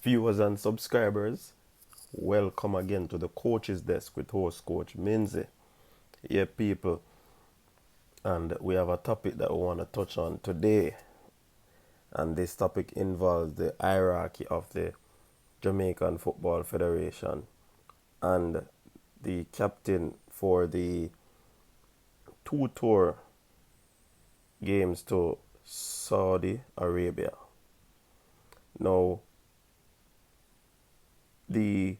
Viewers and subscribers, welcome again to the Coach's Desk with host Coach Minzy. Yeah, people, and we have a topic that we want to touch on today. And this topic involves the hierarchy of the Jamaican Football Federation and the captain for the two tour games to Saudi Arabia. Now, the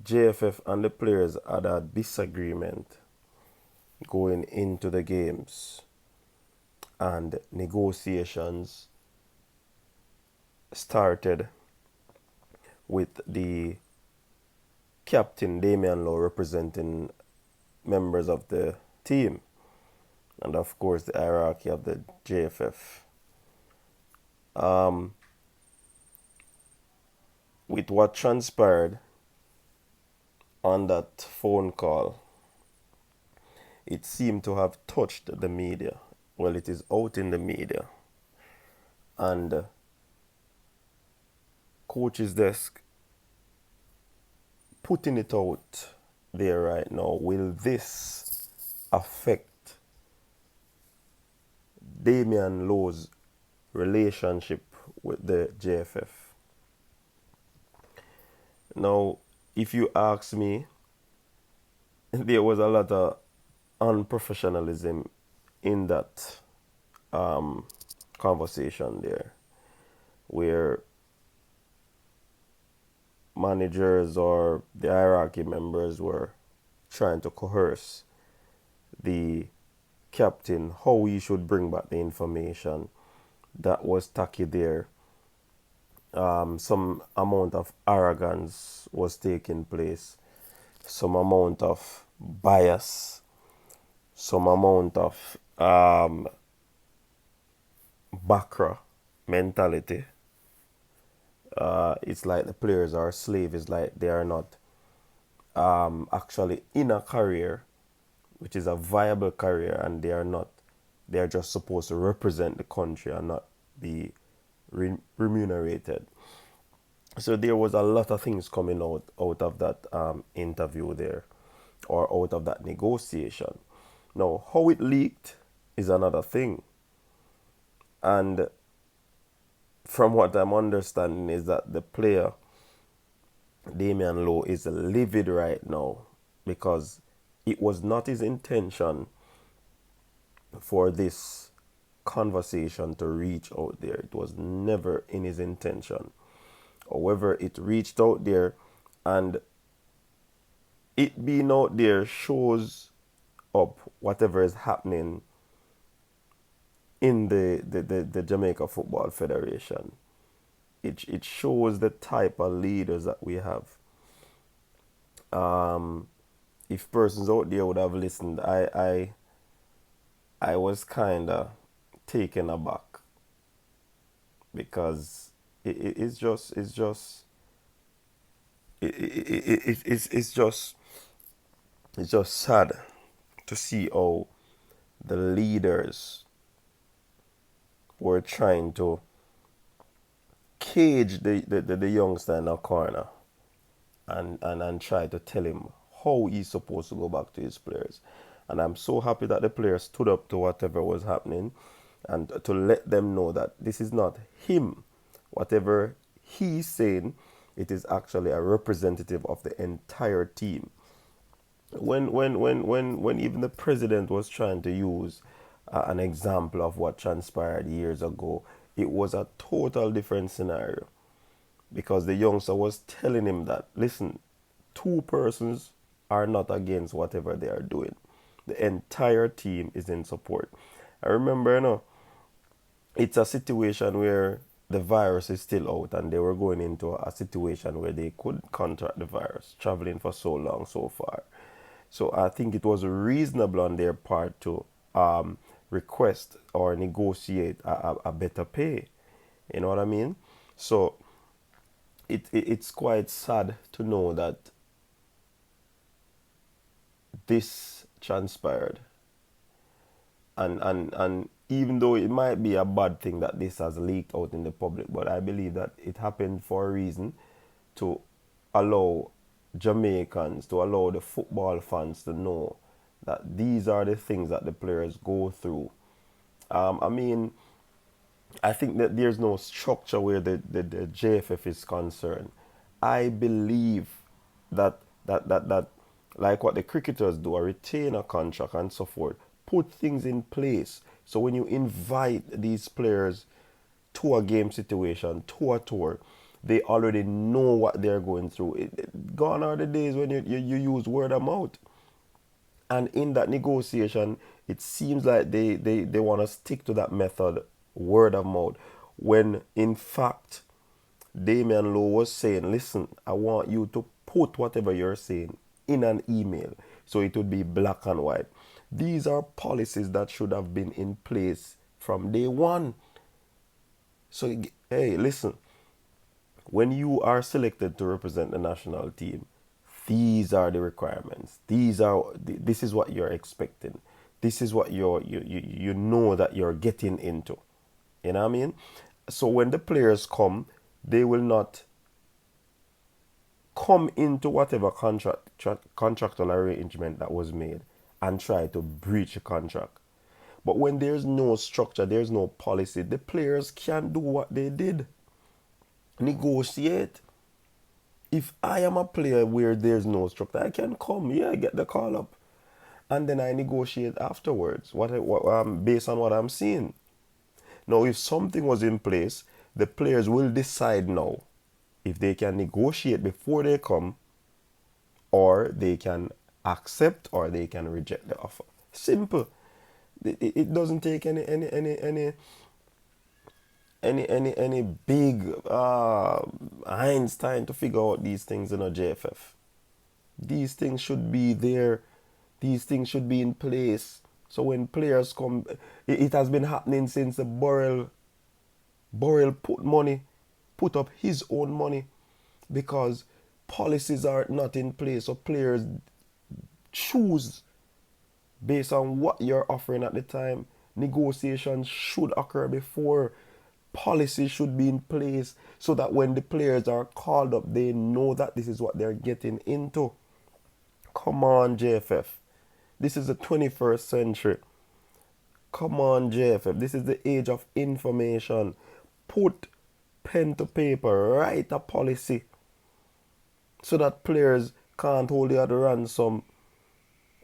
JFF and the players had a disagreement going into the games, and negotiations started with the captain Damion Lowe representing members of the team, and of course the hierarchy of the JFF. With what transpired on that phone call, it seemed to have touched the media. Well, it is out in the media, and Coach's Desk putting it out there right now. Will this affect Damion Lowe's relationship with the JFF? Now, if you ask me, there was a lot of unprofessionalism in that conversation there, where managers or the hierarchy members were trying to coerce the captain how he should bring back the information that was tacky there. Some amount of arrogance was taking place, some amount of bias, some amount of bakra mentality. It's like the players are slaves. It's like they are not actually in a career, which is a viable career, and they are not. They are just supposed to represent the country and not be remunerated. So there was a lot of things coming out of that interview there, or out of that negotiation. Now, how it leaked is another thing. And from what I'm understanding is that the player, Damion Lowe, is livid right now because it was not his intention for this conversation to reach out there. It was never in his intention. However, it reached out there, and it being out there shows up whatever is happening in the Jamaica Football Federation. It shows the type of leaders that we have. If persons out there would have listened, I was kind of taken aback because it's just it's just sad to see how the leaders were trying to cage the youngster in a corner and try to tell him how he's supposed to go back to his players. And I'm so happy that the players stood up to whatever was happening and to let them know that this is not him. Whatever he's saying, it is actually a representative of the entire team. When even the president was trying to use an example of what transpired years ago, it was a total different scenario because the youngster was telling him that, listen, two persons are not against whatever they are doing. The entire team is in support. I remember, it's a situation where the virus is still out and they were going into a situation where they could contract the virus, traveling for so long so far. So I think it was reasonable on their part to request or negotiate a better pay. You know what I mean? So it's quite sad to know that this transpired, and even though it might be a bad thing that this has leaked out in the public, but I believe that it happened for a reason to allow Jamaicans, to allow the football fans to know that these are the things that the players go through. I mean, I think that there's no structure where the JFF is concerned. I believe that like what the cricketers do, a retainer contract and so forth, put things in place. So when you invite these players to a game situation, to a tour, they already know what they're going through. Gone are the days when you use word of mouth. And in that negotiation, it seems like they want to stick to that method, word of mouth, when in fact, Damion Lowe was saying, listen, I want you to put whatever you're saying in an email so it would be black and white. These are policies that should have been in place from day one. So, hey, listen, when you are selected to represent the national team, these are the requirements. This is what you're expecting. This is what you know that you're getting into. You know what I mean? So when the players come, they will not come into whatever contractual arrangement that was made and try to breach a contract. But when there's no structure, there's no policy, the players can do what they did. Negotiate. If I am a player where there's no structure, I can come, yeah, get the call up, and then I negotiate afterwards. Based on what I'm seeing. Now, if something was in place, the players will decide now if they can negotiate before they come, or they can accept, or they can reject the offer. Simple. It doesn't take any big Einstein to figure out these things in a JFF. These things should be there. These things should be in place. So when players come, it has been happening since the Burrell put up his own money because policies are not in place. So players choose based on what you're offering at the time. Negotiations should occur before. Policy should be in place so that when the players are called up, they know that this is what they're getting into. Come on, JFF. This is the 21st century. Come on, JFF. This is the age of information. Put pen to paper. Write a policy so that players can't hold you at ransom.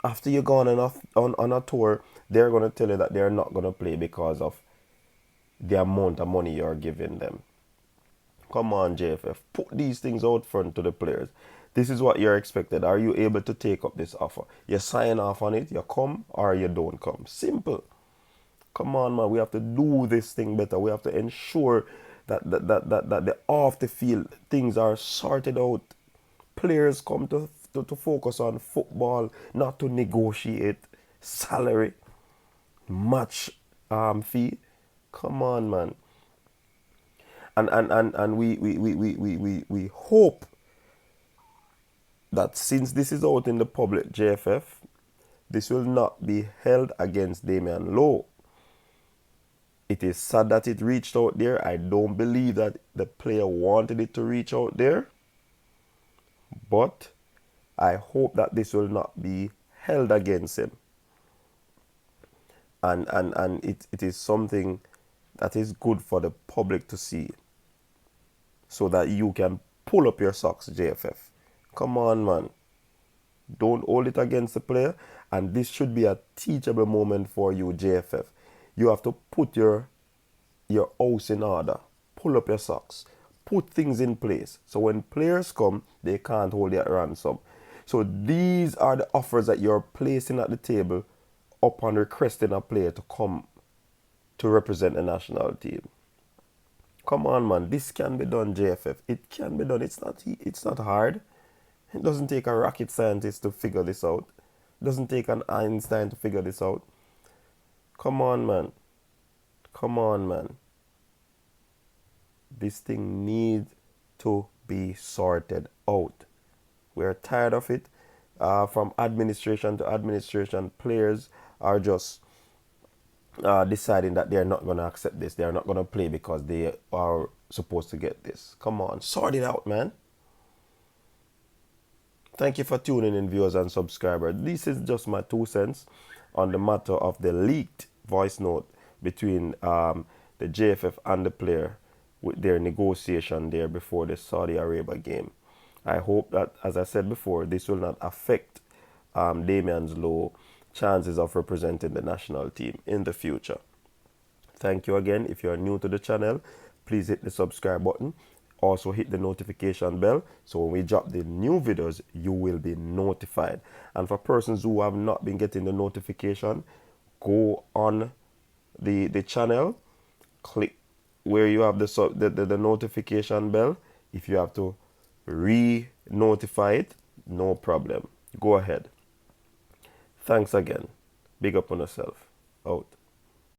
After you're gone on a tour, they're going to tell you that they're not going to play because of the amount of money you're giving them. Come on, JFF. Put these things out front to the players. This is what you're expected. Are you able to take up this offer? You sign off on it, you come, or you don't come. Simple. Come on, man. We have to do this thing better. We have to ensure that the off the field things are sorted out. Players come to focus on football, not to negotiate salary, match fee. Come on, man. And we hope that since this is out in the public, JFF, this will not be held against Damion Lowe. It is sad that it reached out there. I don't believe that the player wanted it to reach out there. But I hope that this will not be held against him. And it is something that is good for the public to see. So that you can pull up your socks, JFF. Come on, man. Don't hold it against the player. And this should be a teachable moment for you, JFF. You have to put your house in order. Pull up your socks. Put things in place. So when players come, they can't hold you at ransom. So these are the offers that you're placing at the table upon requesting a player to come to represent the national team. Come on, man. This can be done, JFF. It can be done. It's not hard. It doesn't take a rocket scientist to figure this out. It doesn't take an Einstein to figure this out. Come on, man. Come on, man. This thing needs to be sorted out. We're tired of it. From administration to administration, players are just deciding that they're not going to accept this. They're not going to play because they are supposed to get this. Come on, sort it out, man. Thank you for tuning in, viewers and subscribers. This is just my 2 cents on the matter of the leaked voice note between the JFF and the player with their negotiation there before the Saudi Arabia game. I hope that, as I said before, this will not affect Damion Lowe chances of representing the national team in the future. Thank you again. If you are new to the channel, please hit the subscribe button. Also hit the notification bell so when we drop the new videos, you will be notified. And for persons who have not been getting the notification, go on the channel, click where you have the notification bell. If you have to re-notify it, no problem. Go ahead. Thanks again. Big up on yourself. Out.